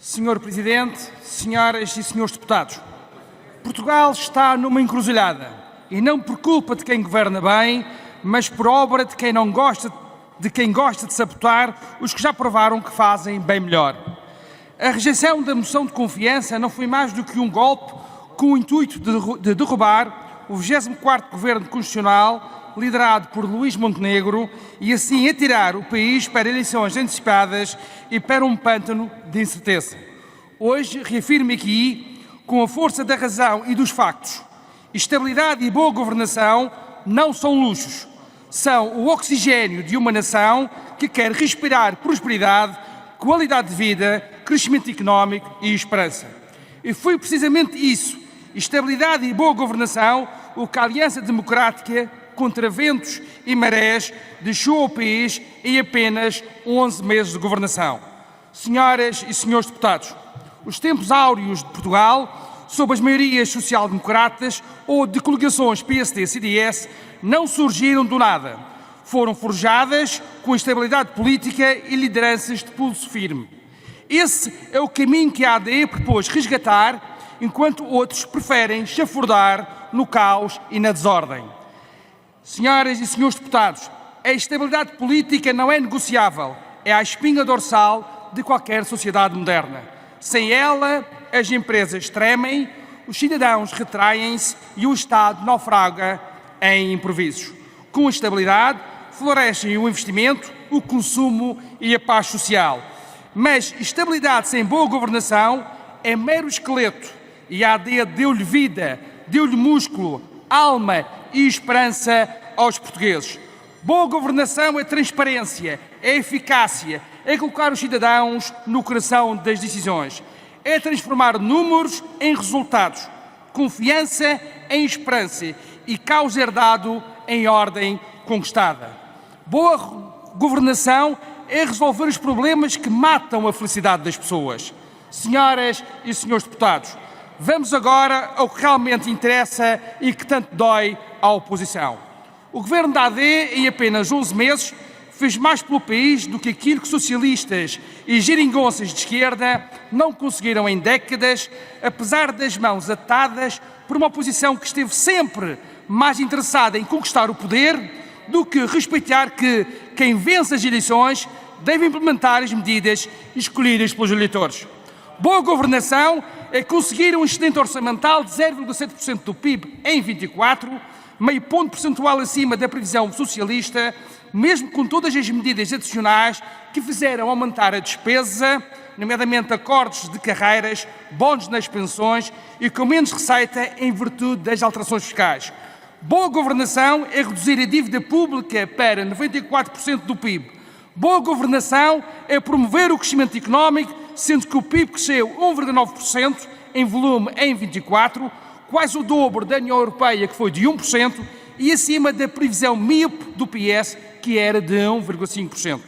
Senhor Presidente, senhoras e senhores deputados, Portugal está numa encruzilhada e não por culpa de quem governa bem, mas por obra de quem gosta de sabotar os que já provaram que fazem bem melhor. A rejeição da moção de confiança não foi mais do que um golpe com o intuito de derrubar o 24º Governo Constitucional liderado por Luís Montenegro e assim atirar o país para eleições antecipadas e para um pântano de incerteza. Hoje reafirmo aqui, com a força da razão e dos factos, estabilidade e boa governação não são luxos, são o oxigênio de uma nação que quer respirar prosperidade, qualidade de vida, crescimento económico e esperança. E foi precisamente isso, estabilidade e boa governação, o que a Aliança Democrática, contra ventos e marés, deixou ao país em apenas 11 meses de governação. Senhoras e senhores deputados, os tempos áureos de Portugal, sob as maiorias social-democratas ou de coligações PSD-CDS, não surgiram do nada. Foram forjadas com estabilidade política e lideranças de pulso firme. Esse é o caminho que a AD propôs resgatar, enquanto outros preferem chafurdar no caos e na desordem. Senhoras e senhores deputados, a estabilidade política não é negociável, é a espinha dorsal de qualquer sociedade moderna. Sem ela, as empresas tremem, os cidadãos retraem-se e o Estado naufraga em improvisos. Com a estabilidade, florescem o investimento, o consumo e a paz social. Mas estabilidade sem boa governação é mero esqueleto e a AD deu-lhe vida, deu-lhe músculo, alma e esperança aos portugueses. Boa governação é transparência, é eficácia, é colocar os cidadãos no coração das decisões, é transformar números em resultados, confiança em esperança e caos herdado em ordem conquistada. Boa governação é resolver os problemas que matam a felicidade das pessoas. Senhoras e senhores deputados, vamos agora ao que realmente interessa e que tanto dói à oposição. O governo da AD, em apenas 11 meses, fez mais pelo país do que aquilo que socialistas e geringonças de esquerda não conseguiram em décadas, apesar das mãos atadas por uma oposição que esteve sempre mais interessada em conquistar o poder do que respeitar que quem vence as eleições deve implementar as medidas escolhidas pelos eleitores. Boa governação é conseguir um excedente orçamental de 0,7% do PIB em 24, meio ponto percentual acima da previsão socialista, mesmo com todas as medidas adicionais que fizeram aumentar a despesa, nomeadamente acordos de carreiras, bónus nas pensões e com menos receita em virtude das alterações fiscais. Boa governação é reduzir a dívida pública para 94% do PIB. Boa governação é promover o crescimento económico, sendo que o PIB cresceu 1,9% em volume em 24, quase o dobro da União Europeia, que foi de 1%, e acima da previsão míope do PS, que era de 1,5%.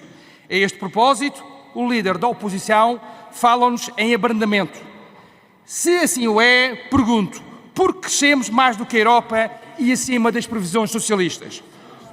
A este propósito, o líder da oposição fala-nos em abrandamento. Se assim o é, pergunto, por que crescemos mais do que a Europa e acima das previsões socialistas?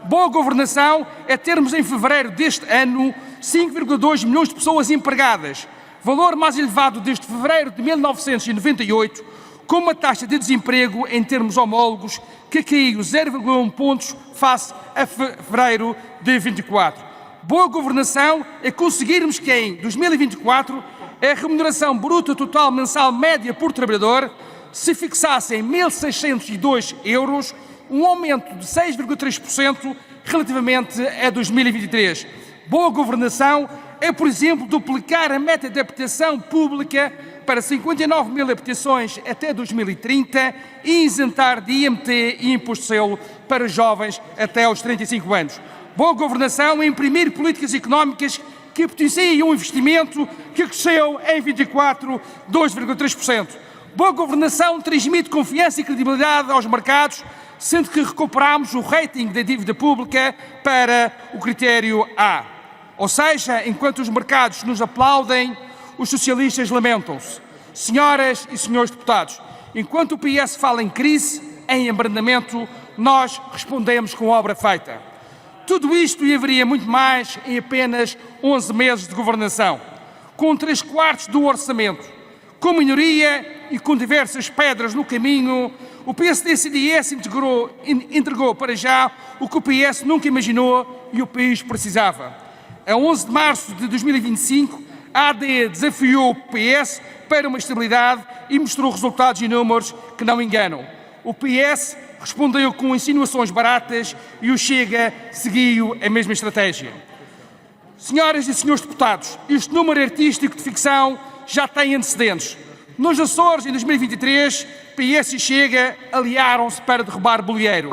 Boa governação é termos em fevereiro deste ano 5,2 milhões de pessoas empregadas, valor mais elevado desde fevereiro de 1998, com uma taxa de desemprego em termos homólogos que caiu 0,1 pontos face a fevereiro de 24. Boa governação é conseguirmos que em 2024 a remuneração bruta total mensal média por trabalhador se fixasse em 1.602 euros, um aumento de 6,3% relativamente a 2023. Boa governação é, por exemplo, duplicar a meta de habitação pública para 59 mil habitações até 2030 e isentar de IMT e imposto de selo para jovens até aos 35 anos. Boa governação é imprimir políticas económicas que potenciem um investimento que cresceu em 24, 2,3%. Boa governação transmite confiança e credibilidade aos mercados, sendo que recuperamos o rating da dívida pública para o critério A. Ou seja, enquanto os mercados nos aplaudem, os socialistas lamentam-se. Senhoras e senhores deputados, enquanto o PS fala em crise, em abrandamento, nós respondemos com obra feita. Tudo isto e haveria muito mais em apenas 11 meses de governação. com 3/4 do orçamento. Com minoria e com diversas pedras no caminho, o PSD-CDS entregou para já o que o PS nunca imaginou e o país precisava. A 11 de março de 2025, a AD desafiou o PS para uma estabilidade e mostrou resultados e números que não enganam. O PS respondeu com insinuações baratas e o Chega seguiu a mesma estratégia. Senhoras e senhores deputados, este número artístico de ficção já tem antecedentes. Nos Açores, em 2023, PS e Chega aliaram-se para derrubar Bolieiro.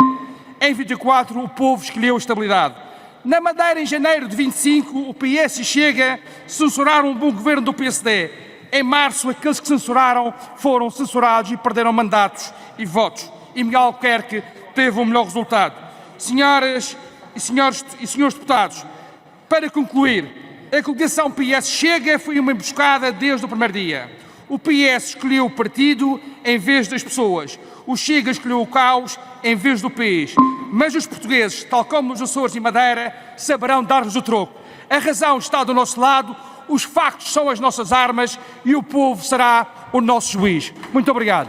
Em 24, o povo escolheu a estabilidade. Na Madeira, em janeiro de 25, o PS e Chega censuraram o bom governo do PSD. Em março, aqueles que censuraram foram censurados e perderam mandatos e votos. E Miguel Albuquerque teve o melhor resultado. Senhoras e senhores deputados, para concluir, a coligação PS-Chega foi uma emboscada desde o primeiro dia. O PS escolheu o partido em vez das pessoas. O Chega escolheu o caos em vez do país. Mas os portugueses, tal como nos Açores e Madeira, saberão dar-nos o troco. A razão está do nosso lado, os factos são as nossas armas e o povo será o nosso juiz. Muito obrigado.